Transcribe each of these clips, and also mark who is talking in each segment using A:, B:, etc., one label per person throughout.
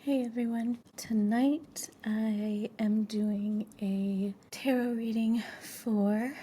A: Hey everyone, tonight I am doing a tarot reading for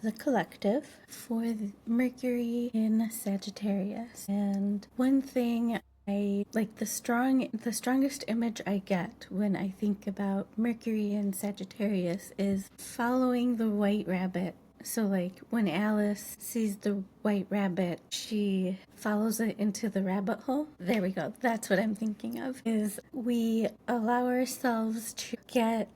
A: the collective for the Mercury in Sagittarius. And one thing I like, the strongest image I get when I think about Mercury in Sagittarius is following the white rabbit. So like when Alice sees the white rabbit, she follows it into the rabbit hole. There we go. That's what I'm thinking of, is we allow ourselves to get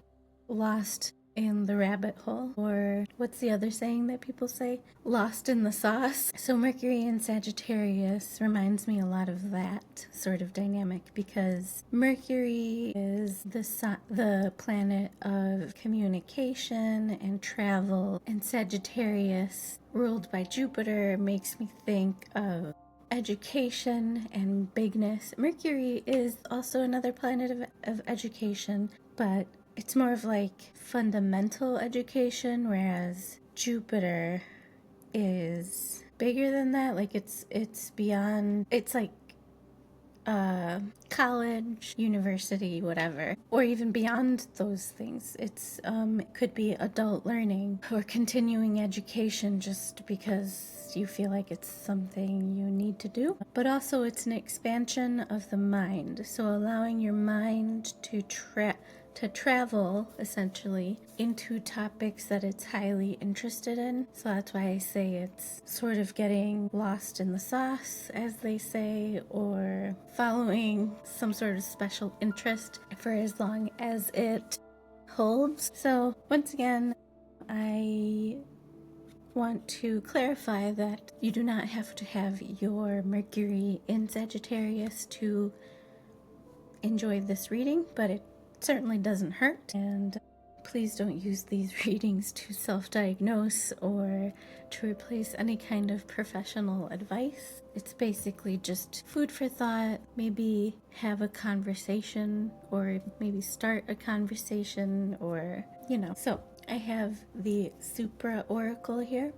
A: lost in the rabbit hole, or what's the other saying that people say? Lost in the sauce. So Mercury in Sagittarius reminds me a lot of that sort of dynamic, because Mercury is the planet of communication and travel, and Sagittarius, ruled by Jupiter, makes me think of education and bigness. Mercury is also another planet of education, but it's more of like fundamental education, whereas Jupiter is bigger than that. Like it's beyond, it's like college, university, whatever, or even beyond those things. It's it could be adult learning or continuing education, just because you feel like it's something you need to do. But also it's an expansion of the mind, so allowing your mind to travel essentially into topics that it's highly interested in. So that's why I say it's sort of getting lost in the sauce, as they say, or following some sort of special interest for as long as it holds. So once again, I want to clarify that you do not have to have your Mercury in Sagittarius to enjoy this reading, but it certainly doesn't hurt. And please don't use these readings to self-diagnose or to replace any kind of professional advice. It's basically just food for thought. Maybe have a conversation, or maybe start a conversation, or So I have the Supra Oracle here,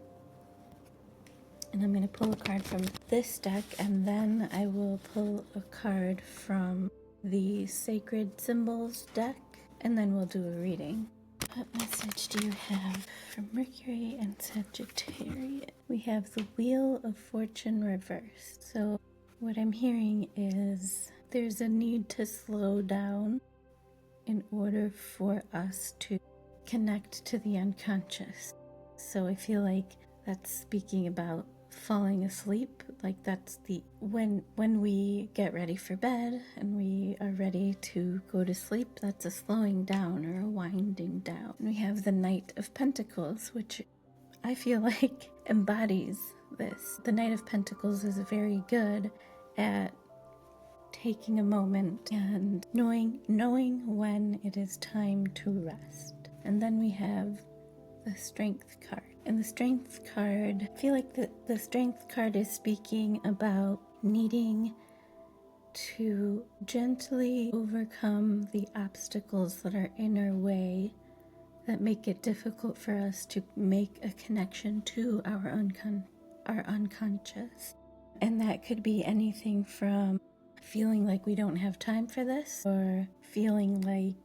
A: and I'm going to pull a card from this deck, and then I will pull a card from the Sacred Symbols deck, and then we'll do a reading. What message do you have for Mercury and Sagittarius? We have the Wheel of Fortune reversed. So what I'm hearing is there's a need to slow down in order for us to connect to the unconscious. So I feel like that's speaking about falling asleep. Like that's the when we get ready for bed and we are ready to go to sleep, that's a slowing down or a winding down. And we have the Knight of Pentacles, which I feel like embodies this. The Knight of Pentacles is very good at taking a moment and knowing when it is time to rest. And then we have the Strength card. And the Strength card, I feel like the Strength card is speaking about needing to gently overcome the obstacles that are in our way that make it difficult for us to make a connection to our unconscious. And that could be anything from feeling like we don't have time for this, or feeling like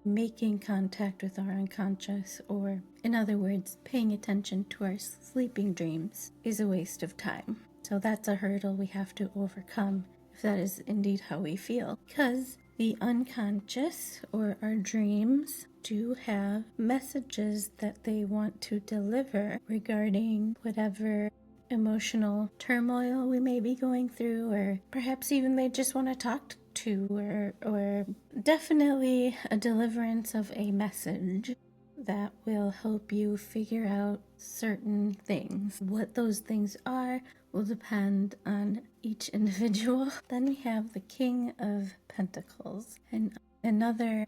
A: making contact with our unconscious, or in other words, paying attention to our sleeping dreams is a waste of time. So that's a hurdle we have to overcome if that is indeed how we feel, because the unconscious or our dreams do have messages that they want to deliver regarding whatever emotional turmoil we may be going through, or perhaps even they just want to talk to, or definitely a deliverance of a message that will help you figure out certain things. What those things are will depend on each individual. Then we have the King of Pentacles, and another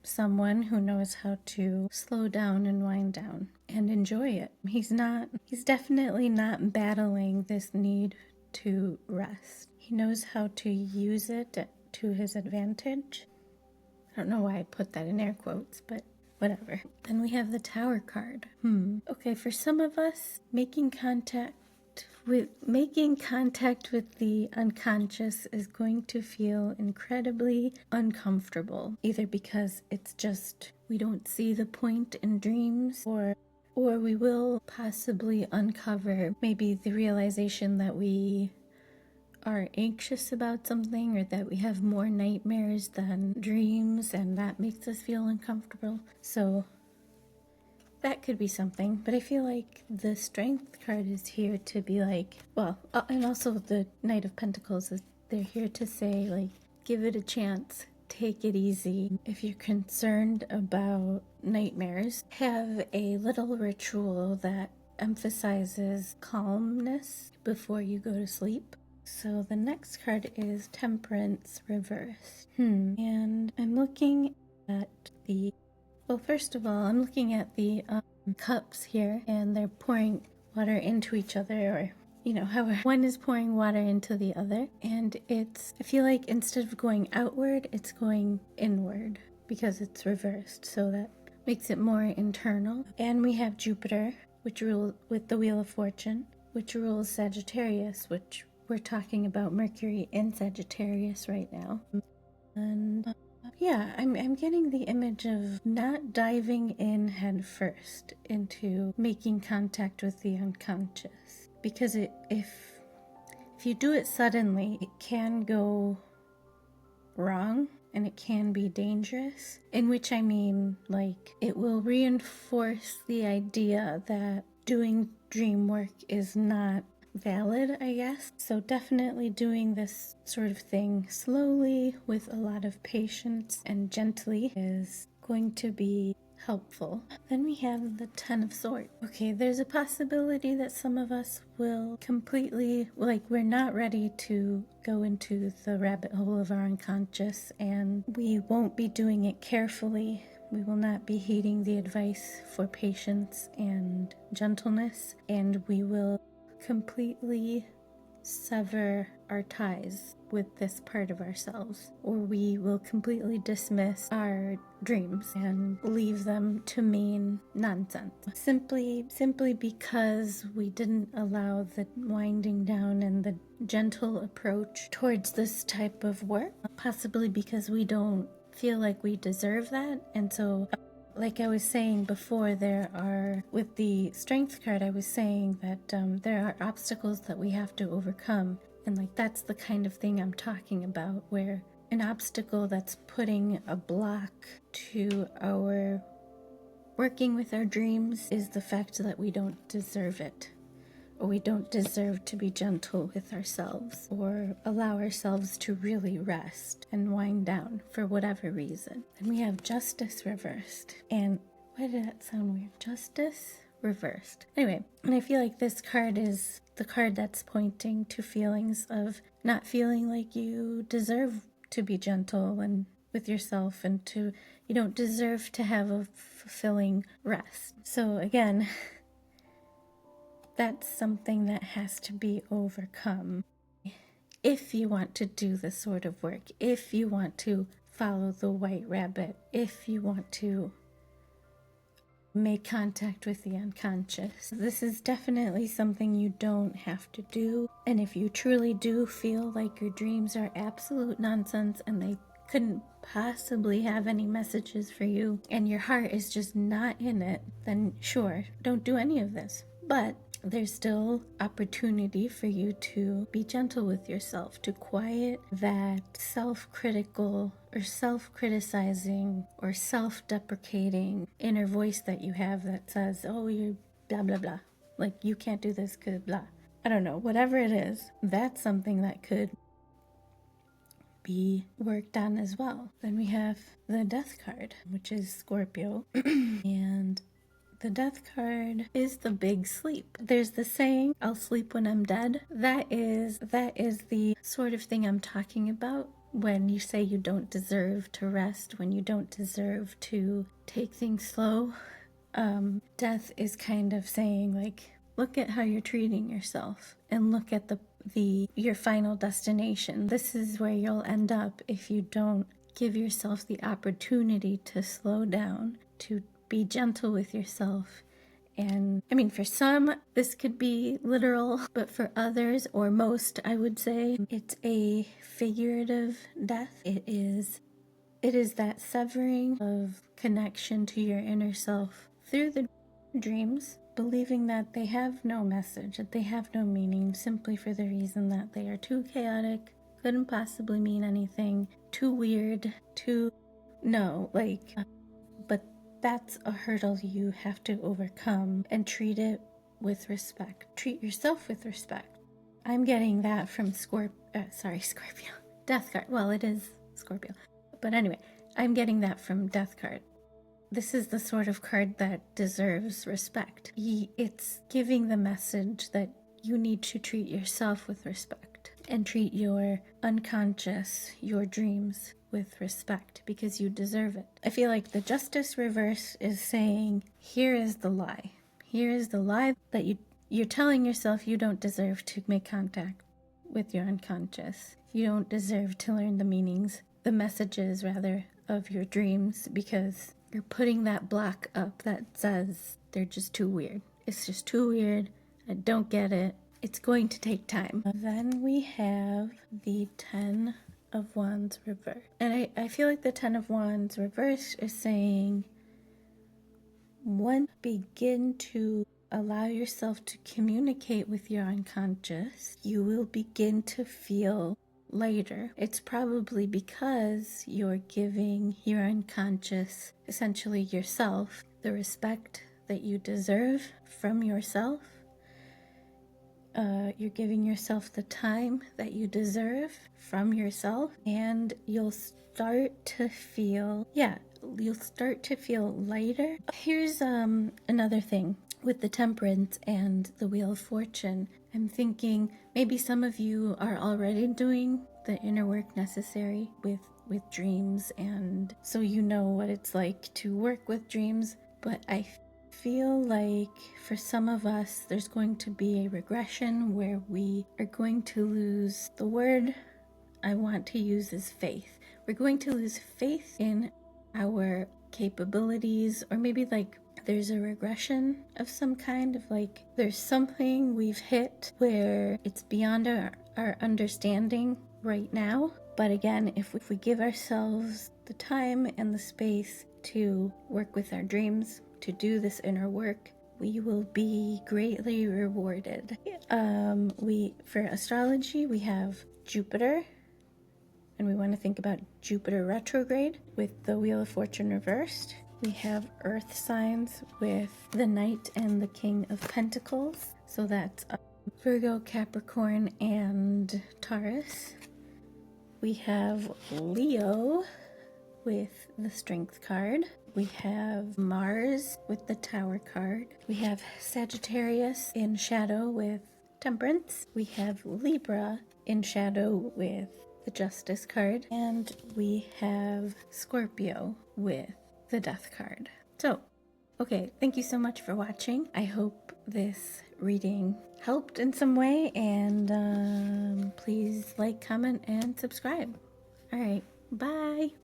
A: someone who knows how to slow down and wind down and enjoy it. He's definitely not battling this need to rest. He knows how to use it to his advantage. I don't know why I put that in air quotes, but whatever. Then we have the Tower card. Okay, for some of us, making contact with making contact with the unconscious is going to feel incredibly uncomfortable, either because it's just we don't see the point in dreams, or we will possibly uncover maybe the realization that we are anxious about something, or that we have more nightmares than dreams, and that makes us feel uncomfortable. So that could be something. But I feel like the Strength card is here to be like, well, and also the Knight of Pentacles, they're here to say, like, give it a chance, take it easy. If you're concerned about nightmares, have a little ritual that emphasizes calmness before you go to sleep. So the next card is Temperance reversed. And I'm looking at the, well, first of all, I'm looking at the cups here, and they're pouring water into each other, or, you know, how one is pouring water into the other. And it's, I feel like instead of going outward, it's going inward because it's reversed. So that makes it more internal. And we have Jupiter, which rules with the Wheel of Fortune, which rules Sagittarius, which we're talking about Mercury in Sagittarius right now. And yeah, I'm getting the image of not diving in head first into making contact with the unconscious, because if you do it suddenly, it can go wrong and it can be dangerous. In which I mean, like, it will reinforce the idea that doing dream work is not valid, I guess. So definitely doing this sort of thing slowly with a lot of patience and gently is going to be helpful. Then we have the Ten of Swords. Okay, there's a possibility that some of us will completely, like, we're not ready to go into the rabbit hole of our unconscious, and we won't be doing it carefully. We will not be heeding the advice for patience and gentleness, and we will completely sever our ties with this part of ourselves, or we will completely dismiss our dreams and leave them to mean nonsense, simply because we didn't allow the winding down and the gentle approach towards this type of work, possibly because we don't feel like we deserve that. And so, like I was saying before, there are, with the Strength card, I was saying that there are obstacles that we have to overcome. And like, that's the kind of thing I'm talking about, where an obstacle that's putting a block to our working with our dreams is the fact that we don't deserve it, or we don't deserve to be gentle with ourselves, or allow ourselves to really rest and wind down for whatever reason. And we have Justice reversed. And why did that sound weird? Justice reversed. Anyway, and I feel like this card is the card that's pointing to feelings of not feeling like you deserve to be gentle and with yourself, and to, you don't deserve to have a fulfilling rest. So again, that's something that has to be overcome if you want to do this sort of work, if you want to follow the white rabbit, if you want to make contact with the unconscious. This is definitely something you don't have to do. And if you truly do feel like your dreams are absolute nonsense and they couldn't possibly have any messages for you, and your heart is just not in it, then sure, don't do any of this. But there's still opportunity for you to be gentle with yourself, to quiet that self-critical or self-criticizing or self-deprecating inner voice that you have that says, oh, you're blah, blah, blah. Like, you can't do this because blah. I don't know, whatever it is, that's something that could be worked on as well. Then we have the Death card, which is Scorpio. And the Death card is the big sleep. There's the saying, I'll sleep when I'm dead. That is the sort of thing I'm talking about when you say you don't deserve to rest, when you don't deserve to take things slow. Death is kind of saying, like, look at how you're treating yourself and look at your final destination. This is where you'll end up if you don't give yourself the opportunity to slow down, to be gentle with yourself, And I mean, for some, this could be literal, but for others, or most, I would say, it's a figurative death. It is that severing of connection to your inner self through the dreams, believing that they have no message, that they have no meaning, simply for the reason that they are too chaotic, couldn't possibly mean anything, too weird, but that's a hurdle you have to overcome and treat it with respect. Treat yourself with respect. I'm getting that from Scorpio. Death card. Well, it is Scorpio. But anyway, I'm getting that from Death card. This is the sort of card that deserves respect. It's giving the message that you need to treat yourself with respect and treat your unconscious, your dreams, with respect, because you deserve it. I feel like the Justice reverse is saying, here is the lie. Here is the lie that you're telling yourself you don't deserve to make contact with your unconscious. You don't deserve to learn the meanings, the messages rather, of your dreams, because you're putting that block up that says they're just too weird. It's just too weird. I don't get it. It's going to take time. Then we have the 10 of Wands reverse. And I feel like the 10 of Wands reverse is saying, once begin to allow yourself to communicate with your unconscious, you will begin to feel lighter. It's probably because you're giving your unconscious, essentially yourself, the respect that you deserve from yourself. You're giving yourself the time that you deserve from yourself, and you'll start to feel lighter. Here's another thing with the Temperance and the Wheel of Fortune. I'm thinking maybe some of you are already doing the inner work necessary with dreams, and so you know what it's like to work with dreams, but I feel like for some of us there's going to be a regression where we are going to lose the word I want to use is faith. We're going to lose faith in our capabilities, or maybe like there's a regression of some kind of like there's something we've hit where it's beyond our understanding right now. But again, if we give ourselves the time and the space to work with our dreams, to do this inner work, we will be greatly rewarded. For astrology, we have Jupiter, and we want to think about Jupiter retrograde with the Wheel of Fortune reversed. We have Earth signs with the Knight and the King of Pentacles, so that's Virgo, Capricorn, and Taurus. We have Leo with the Strength card. We have Mars with the Tower card. We have Sagittarius in shadow with Temperance. We have Libra in shadow with the Justice card. And we have Scorpio with the Death card. So, okay, thank you so much for watching. I hope this reading helped in some way, and please like, comment, and subscribe. All right, bye.